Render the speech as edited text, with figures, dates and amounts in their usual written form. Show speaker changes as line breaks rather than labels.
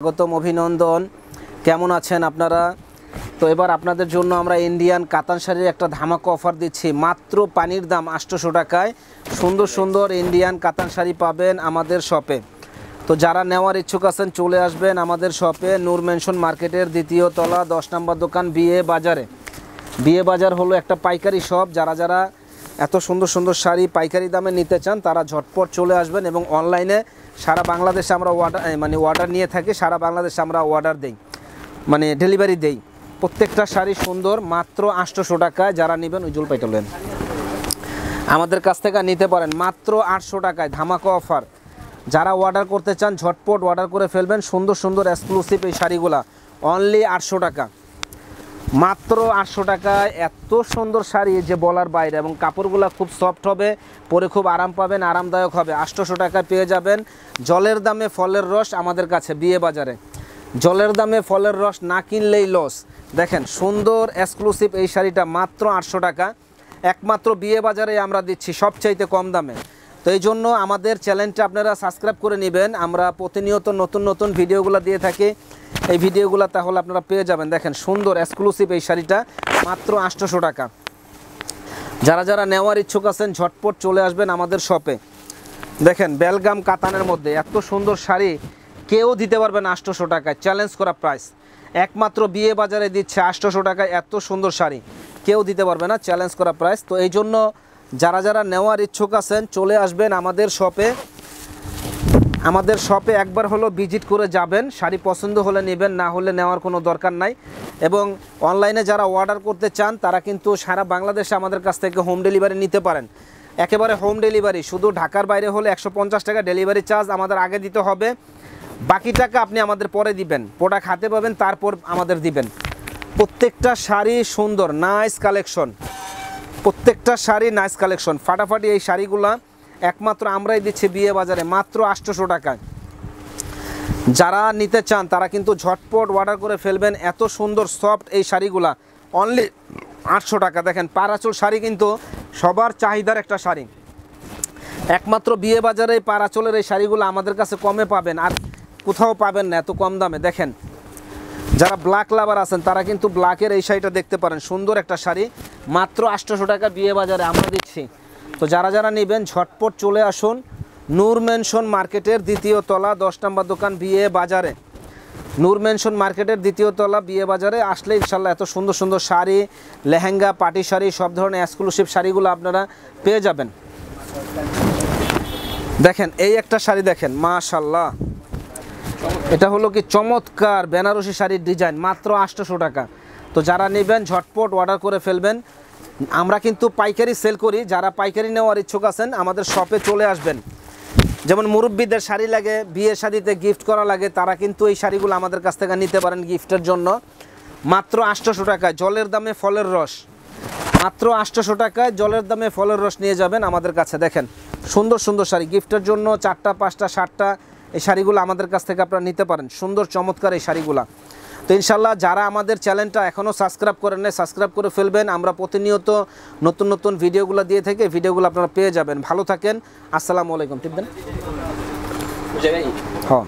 স্বাগতম, অভিনন্দন। কেমন আছেন আপনারা? তো এবার আপনাদের জন্য আমরা ইন্ডিয়ান কাতান শাড়ির একটা ধামাকা অফার দিচ্ছি। মাত্র পানির দাম 800 টাকায় সুন্দর সুন্দর ইন্ডিয়ান কাতান শাড়ি পাবেন আমাদের শপে। তো যারা নেওয়ার ইচ্ছুক আছেন চলে আসবেন আমাদের শপে, নূর মেনশন মার্কেটের 2য় তলা 10 নম্বর দোকান, বিয়ে বাজারে। বিয়ে বাজার হলো একটা পাইকারি শপ। যারা এত সুন্দর সুন্দর শাড়ি পাইকারি দামে নিতে চান তারা ঝটপট চলে আসবেন। এবং অনলাইনে সারা বাংলাদেশে আমরা অর্ডার নিয়ে থাকি। সারা বাংলাদেশে আমরা অর্ডার দেই, ডেলিভারি দেই। প্রত্যেকটা শাড়ি সুন্দর, মাত্র 800 টাকায়। যারা নেবেন উজ্জ্বল পাইটালেন আমাদের কাছ থেকে নিতে পারেন মাত্র 800 টাকায়, ধামাকা অফার। যারা অর্ডার করতে চান ঝটপট অর্ডার করে ফেলবেন। সুন্দর সুন্দর এক্সক্লুসিভ এই শাড়িগুলা অনলি 800 টাকা, মাত্র 800 টাকায়। এত সুন্দর শাড়ি যে বলার বাইরে, এবং কাপড়গুলো খুব সফট হবে, পরে খুব আরাম পাবেন, আরামদায়ক হবে। 800 টাকায় পেয়ে যাবেন জলের দামে ফলের রস আমাদের কাছে বিয়ে বাজারে। জলের দামে ফলের রস না কিনলেই লস। দেখেন সুন্দর এক্সক্লুসিভ এই শাড়িটা মাত্র 800 টাকা, একমাত্র বিয়ে বাজারে আমরা দিচ্ছি সবচাইতে কম দামে। তো এই জন্য আমাদের চ্যানেলটা আপনারা সাবস্ক্রাইব করে নেবেন। আমরা প্রতিনিয়ত নতুন নতুন ভিডিওগুলো দিয়ে থাকি। এই ভিডিওগুলো তাহলে আপনারা পেয়ে যাবেন। দেখেন সুন্দর এক্সক্লুসিভ এই শাড়িটা মাত্র 800 টাকা। যারা নেওয়ার ইচ্ছুক আছেন ঝটপট চলে আসবেন আমাদের শপে। দেখেন বেলগাম কাতানের মধ্যে এত সুন্দর শাড়ি কেউ দিতে পারবে না 800 টাকায়, চ্যালেঞ্জ করা প্রাইস। একমাত্র বিয়ে বাজারে দিচ্ছে 800 টাকায় এত সুন্দর শাড়ি, কেউ দিতে পারবে না, চ্যালেঞ্জ করা প্রাইস। তো এই জন্য যারা নেওয়ার ইচ্ছুক আছেন চলে আসবেন আমাদের শপে। আমাদের শপে একবার হলো ভিজিট করে যাবেন। শাড়ি পছন্দ হলে নেবেন, না হলে নেওয়ার কোনো দরকার নাই। এবং অনলাইনে যারা অর্ডার করতে চান তারা কিন্তু সারা বাংলাদেশে আমাদের কাছ থেকে হোম ডেলিভারি নিতে পারেন। একেবারে হোম ডেলিভারি, শুধু ঢাকার বাইরে হলে 150 টাকা ডেলিভারি চার্জ আমাদের আগে দিতে হবে। বাকি টাকা আপনি আমাদের পরে দিবেন, প্রোডাক্ট হাতে পাবেন তারপর আমাদের দিবেন। প্রত্যেকটা শাড়ি সুন্দর, নাইস কালেকশন, প্রত্যেকটা শাড়ি নাইস কালেকশন। ফাটাফাটি এই শাড়িগুলা একমাত্র আমরাই দিচ্ছি বিয়ে বাজারে মাত্র 800 টাকায়। যারা নিতে চান তারা কিন্তু ঝটপট অর্ডার করে ফেলবেন। এত সুন্দর সফট এই শাড়িগুলা অনলি 800 টাকা। দেখেন পারাচল শাড়ি কিন্তু সবার চাহিদার একটা শাড়ি। একমাত্র বিয়ে বাজারে এই পারাচলের এই শাড়িগুলো আমাদের কাছে কমে পাবেন, আর কোথাও পাবেন না এত কম দামে। দেখেন যারা ব্ল্যাক লাভার আছেন তারা কিন্তু ব্ল্যাকের এই শাড়িটা দেখতে পারেন, সুন্দর একটা শাড়ি মাত্র 800 টাকা বিয়ে বাজারে আমরা দিচ্ছি। তো যারা নেবেন ঝটপট চলে আসুন নূর মেনশন মার্কেটের 2য় তলা 10 নম্বর দোকান, বিয়ে বাজারে। নূর মেনশন মার্কেটের 2য় তলা বিয়ে বাজারে আসলে ইনশাল্লাহ এত সুন্দর সুন্দর শাড়ি, লেহেঙ্গা, পার্টি শাড়ি, সব ধরনের এক্সক্লুসিভ শাড়িগুলো আপনারা পেয়ে যাবেন। দেখেন এই একটা শাড়ি দেখেন, মাশাল্লাহ, এটা হলো কি চমৎকার বেনারসি শাড়ির ডিজাইন, মাত্র 800 টাকা। তো যারা নেবেন ঝটপট অর্ডার করে ফেলবেন। আমরা কিন্তু পাইকারি সেল করি, যারা পাইকারি নেওয়ার ইচ্ছুক আছেন আমাদের শপে চলে আসবেন। যেমন মুরব্বীদের শাড়ি লাগে, বিয়ের শাড়িতে গিফট করা লাগে, তারা কিন্তু এই শাড়িগুলো আমাদের কাছ থেকে নিতে পারেন গিফটের জন্য। মাত্র 800 টাকায় জলের দামে ফলের রস, মাত্র 800 টাকায় জলের দামে ফলের রস নিয়ে যাবেন আমাদের কাছে। দেখেন সুন্দর সুন্দর শাড়ি গিফটের জন্য 4টা 5টা 7টা এই শাড়িগুলো আমাদের কাছ থেকে আপনারা নিতে পারেন। সুন্দর চমৎকার এই শাড়িগুলো। তো ইনশাল্লাহ যারা আমাদের চ্যানেলটা এখনও সাবস্ক্রাইব করেন নাই সাবস্ক্রাইব করে ফেলবেন। আমরা প্রতিনিয়ত নতুন নতুন ভিডিওগুলো দিয়ে থেকে ভিডিওগুলো আপনারা পেয়ে যাবেন। ভালো থাকেন, আসসালামু আলাইকুম। টিপবেন হ্যাঁ।